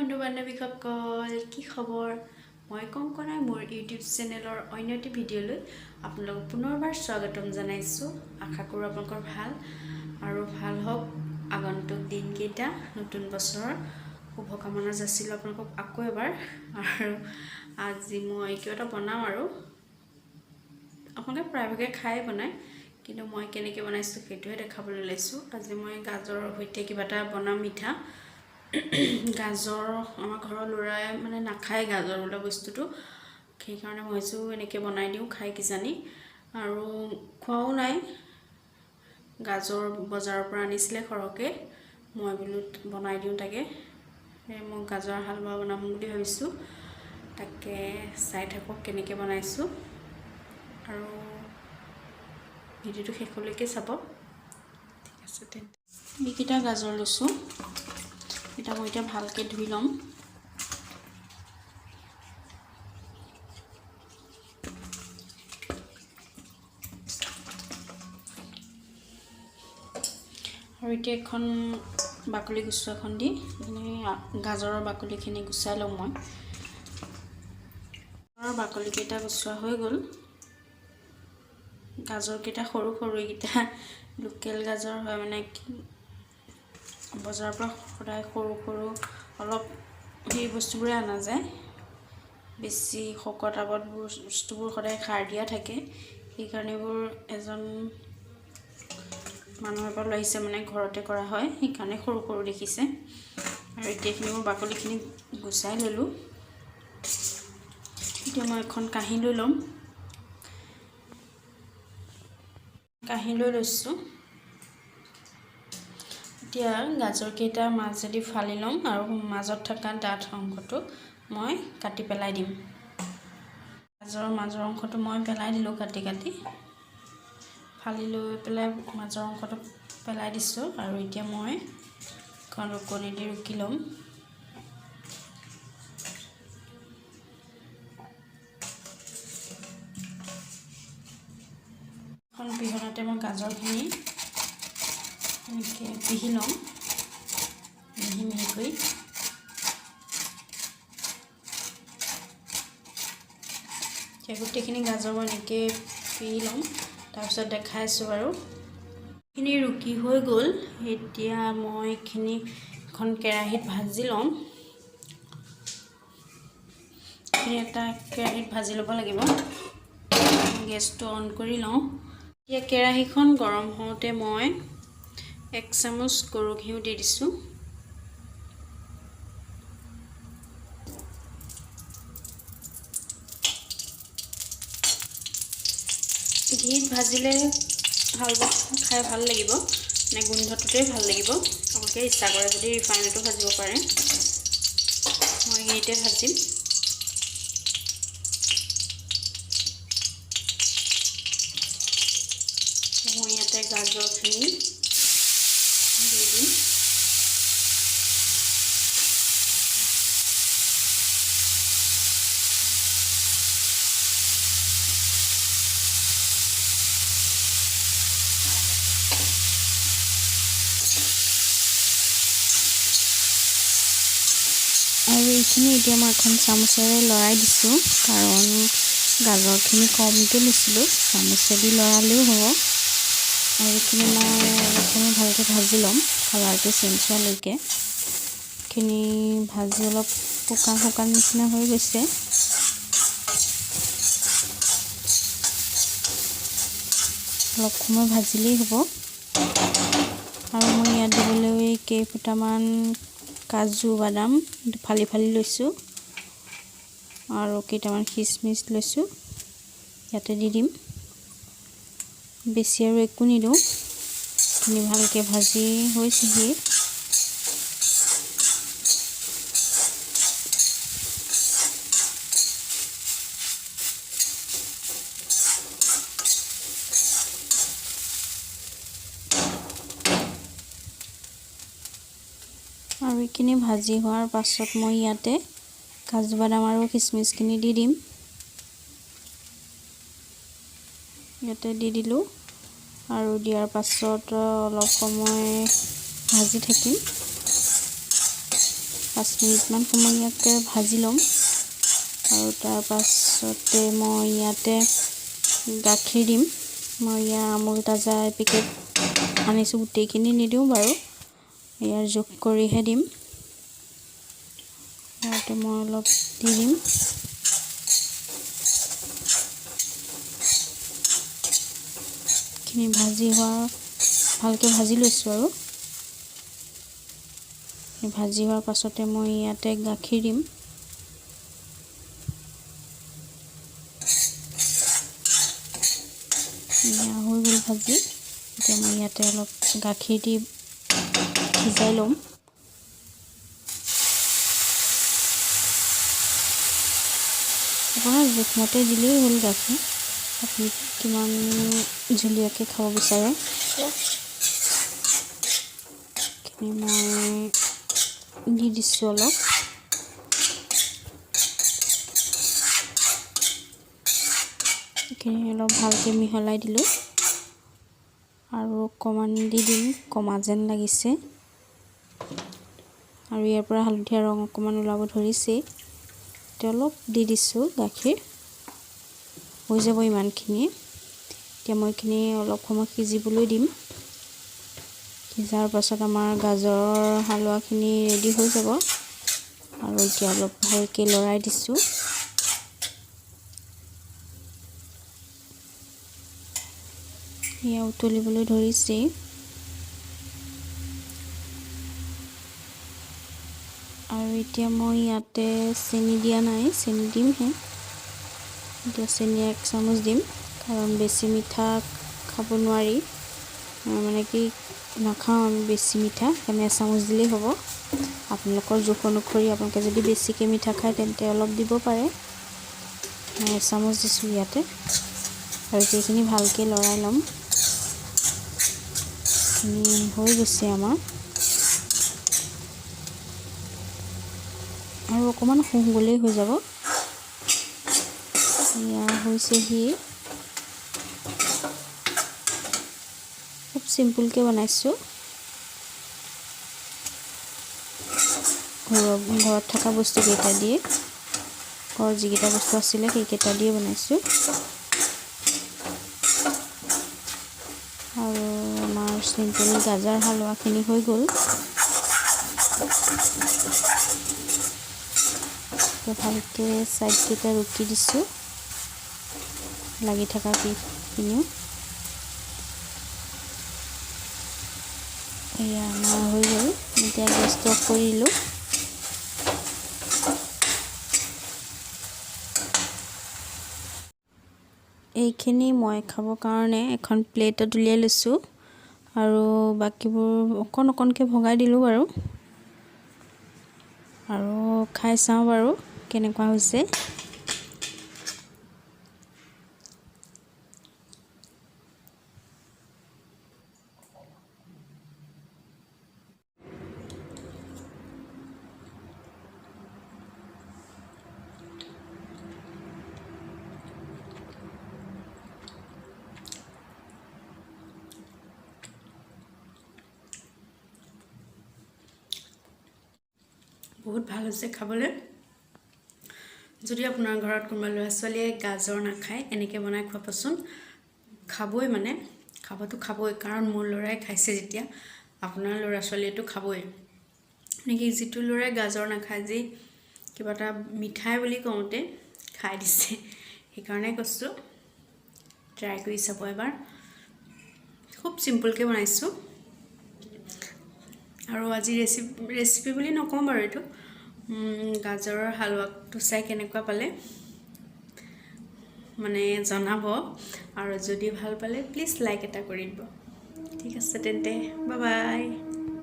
বন্ধু বান্ধৱীসকল কি খবৰ মই কংকনাই মোৰ ইউটিউব চেনেলৰ অন্য এটি ভিডিঅ'লৈ আপোনালোকক পুনৰবাৰ স্বাগতম জনাইছোঁ আশা কৰোঁ আপোনালোকৰ ভাল আৰু ভাল হওক আগন্তুক দিনকেইটা নতুন বছৰৰ শুভকামনা যাচিলোঁ আপোনালোকক আকৌ এবাৰ আৰু আজি মই কিবা এটা বনাম আৰু আপোনালোকে প্ৰায়ভাগে খাই বনায় কিন্তু মই কেনেকৈ বনাইছোঁ সেইটোহে দেখাবলৈ লৈছোঁ আজি মই গাজৰৰ সৈতে কিবা এটা বনাম মিঠা গাজৰ আমাৰ ঘৰৰ ল'ৰাই মানে নাখায় গাজৰ বোলা বস্তুটো সেইকাৰণে মই ভাবিছোঁ এনেকৈ বনাই দিওঁ খাই কিজানি আৰু খোৱাও নাই গাজৰ বজাৰৰ পৰা আনিছিলে সৰহকৈ মই বোলো বনাই দিওঁ তাকে মই গাজৰ হালৱা বনাম বুলি ভাবিছোঁ তাকে চাই থাকক কেনেকৈ বনাইছোঁ আৰু ভিডিঅ'টো শেষলৈকে চাব ঠিক আছে তেন্তে এইকেইটা গাজৰ লৈছোঁ এটা মই এতিয়া ভালকৈ ধুই ল'ম আৰু এতিয়া এখন বাকলি গুচোৱা এখন দি গাজৰৰ বাকলিখিনি গুচাই লওঁ মই গাজৰৰ বাকলিকেইটা গুচোৱা হৈ গ'ল গাজৰকেইটা সৰু সৰু এইকেইটা লোকেল গাজৰ হয় মানে বজাৰৰ পৰা সদায় সৰু সৰু অলপ সেই বস্তুবোৰে অনা যায় বেছি শকত আবত বস্তুবোৰ সদায় সাৰ দিয়া থাকে সেইকাৰণে এইবোৰ এজন মানুহৰ পৰা লৈ আহিছে মানে ঘৰতে কৰা হয় সেইকাৰণে সৰু সৰু দেখিছে আৰু এতিয়াখিনি মই বাকলিখিনি গুচাই ল'লোঁ এতিয়া মই এখন কাঁহী লৈ ল'ম কাঁহী লৈ লৈছোঁ এতিয়া গাজৰকেইটা মাজেদি ফালি ল'ম আৰু মাজত থকা ডাঠ অংশটো মই কাটি পেলাই দিম গাজৰৰ মাজৰ অংশটো মই পেলাই দিলোঁ কাটি কাটি ফালি লৈ পেলাই মাজৰ অংশটো পেলাই দিছোঁ আৰু এতিয়া মই এখন ৰুকনি দি ৰুকি ল'ম এখন পিহনাতে মই গাজৰখিনি এনেকৈ পিহি ল'ম মিহি মিহিকৈ এতিয়া গোটেইখিনি গাজৰ মই এনেকৈ পিহি ল'ম তাৰপিছত দেখাইছোঁ বাৰু এইখিনি ৰুকি হৈ গ'ল এতিয়া মই এইখিনি এখন কেৰাহীত ভাজি ল'ম এইখিনি এটা কেৰাহীত ভাজি ল'ব লাগিব গেছটো অন কৰি লওঁ এতিয়া কেৰাহীখন গৰম হওঁতে মই 1 চামুচ গৰু ঘিউ দি দিছোঁ ঘিত ভাজিলে হালৱা খাই ভাল লাগিব মানে গোন্ধটোতেই ভাল লাগিব আপোনালোকে ইচ্ছা কৰে যদি ৰিফাইনতো ভাজিব পাৰে মই ঘিতে ভাজিম মই ইয়াতে গাজৰখিনি দি দিম আৰু এইখিনি এতিয়া মই এখন চামুচেৰে লৰাই দিছোঁ কাৰণ গাজৰখিনি কমকৈ লৈছিলোঁ চামুচেদি লৰালেও হ'ব আৰু এইখিনি মই অলপ সময় ভালকৈ ভাজি ল'ম কালাৰটো চেঞ্জ হোৱালৈকে এইখিনি ভাজি অলপ শুকান শুকান নিচিনা হৈ গৈছে অলপ সময় ভাজিলেই হ'ব আৰু মই ইয়াত দিবলৈ কেইফুটামান কাজু বাদাম ফালি ফালি লৈছোঁ আৰু কেইটামান খিচমিচ লৈছোঁ ইয়াতে দি দিম বেছি আৰু একো নিদিওঁ এইখিনি ভালকৈ ভাজি হৈছেহি আৰু এইখিনি ভাজি হোৱাৰ পাছত মই ইয়াতে কাজু বাদাম আৰু খিচমিচখিনি দি দিম ইয়াতে দি দিলোঁ আৰু দিয়াৰ পাছত অলপ সময় ভাজি থাকিম 5 মিনিটমান সময় ইয়াতে ভাজি ল'ম আৰু তাৰ পাছতে মই ইয়াতে গাখীৰ দিম মই ইয়াৰ আমুল তাজা পেকেট আনিছোঁ গোটেইখিনি নিদিওঁ বাৰু ইয়াৰ যোগ কৰিহে দিম ইয়াতে মই অলপ দি দিম খিনি ভাজি হোৱা ভালকৈ ভাজি লৈছোঁ আৰু ভাজি হোৱাৰ পাছতে মই ইয়াতে গাখীৰ দিম হৈ গ'ল ভাজি এতিয়া মই ইয়াতে অলপ গাখীৰ দি সিজাই ল'ম আপোনাৰ জোখমতে দিলেই হ'ল গাখীৰ আপুনি কিমান জুলীয়াকৈ খাব বিচাৰে মই দি দিছোঁ অলপ এইখিনি অলপ ভালকৈ মিহলাই দিলোঁ আৰু অকণমান দি দিম কমা যেন লাগিছে আৰু ইয়াৰ পৰা হালধীয়া ৰং অকণমান ওলাব ধৰিছে এতিয়া অলপ দি দিছোঁ গাখীৰ হৈ যাব ইমানখিনি এতিয়া মই এইখিনি অলপ সময় সিজিবলৈ দিম সিজাৰ পাছত আমাৰ গাজৰৰ হালোৱাখিনি ৰেডি হৈ যাব আৰু এতিয়া অলপ ভালকৈ লৰাই দিছোঁ এয়া উতলিবলৈ ধৰিছে আৰু এতিয়া মই ইয়াতে চেনি দিয়া নাই চেনি দিমহে এতিয়া চেনি 1 চামুচ দিম কাৰণ বেছি মিঠা খাব নোৱাৰি মানে কি নাখাওঁ আমি বেছি মিঠা সেইকাৰণে 1 চামুচ দিলেই হ'ব আপোনালোকৰ জোখ অনুসৰি আপোনালোকে যদি বেছিকৈ মিঠা খায় তেন্তে অলপ দিব পাৰে মই 1 চামুচ দিছোঁ ইয়াতে আৰু এইখিনি ভালকৈ লৰাই ল'ম হৈ গৈছে আমাৰ আৰু অকণমান শুহ গ'লেই হৈ যাব এয়া হৈছেহি খুব চিম্পুলকৈ বনাইছোঁ ঘৰত থকা বস্তুকেইটা দিয়ে ঘৰত যিকেইটা বস্তু আছিলে সেইকেইটা দিয়ে বনাইছোঁ আৰু আমাৰ চিম্পুল গাজাৰ হালোৱাখিনি হৈ গ'ল ভালকৈ চাইডকেইটা ৰুকি দিছোঁ লাগি থকা পিঠখিনিও এয়া আমাৰ হৈ গ'ল এতিয়া গেছটো অফ কৰি দিলোঁ এইখিনি মই খাবৰ কাৰণে এখন প্লেটত উলিয়াই লৈছোঁ আৰু বাকীবোৰ অকণ অকণকৈ ভগাই দিলোঁ বাৰু আৰু খাই চাওঁ বাৰু কেনেকুৱা হৈছে বহুত ভাল হৈছে খাবলৈ যদি আপোনাৰ ঘৰত কোনোবা ল'ৰা ছোৱালীয়ে গাজৰ নাখায় এনেকৈ বনাই খোৱাবচোন খাবই মানে খাবই কাৰণ মোৰ ল'ৰাই খাইছে যেতিয়া আপোনাৰ ল'ৰা ছোৱালীয়েতো খাবই নেকি যিটো ল'ৰাই গাজৰ নাখায় যি কিবা এটা মিঠাই বুলি কওঁতে খাই দিছে সেইকাৰণে কৈছোঁ ট্ৰাই কৰি চাব এবাৰ খুব চিম্পুলকৈ বনাইছোঁ আৰু আজি ৰেচিপি বুলি নকওঁ বাৰু এইটো গাজৰৰ হালোৱাটো চাই কেনেকুৱা পালে মানে জনাব আৰু যদি ভাল পালে প্লিজ লাইক এটা কৰি দিব ঠিক আছে তেন্তে বাই বাই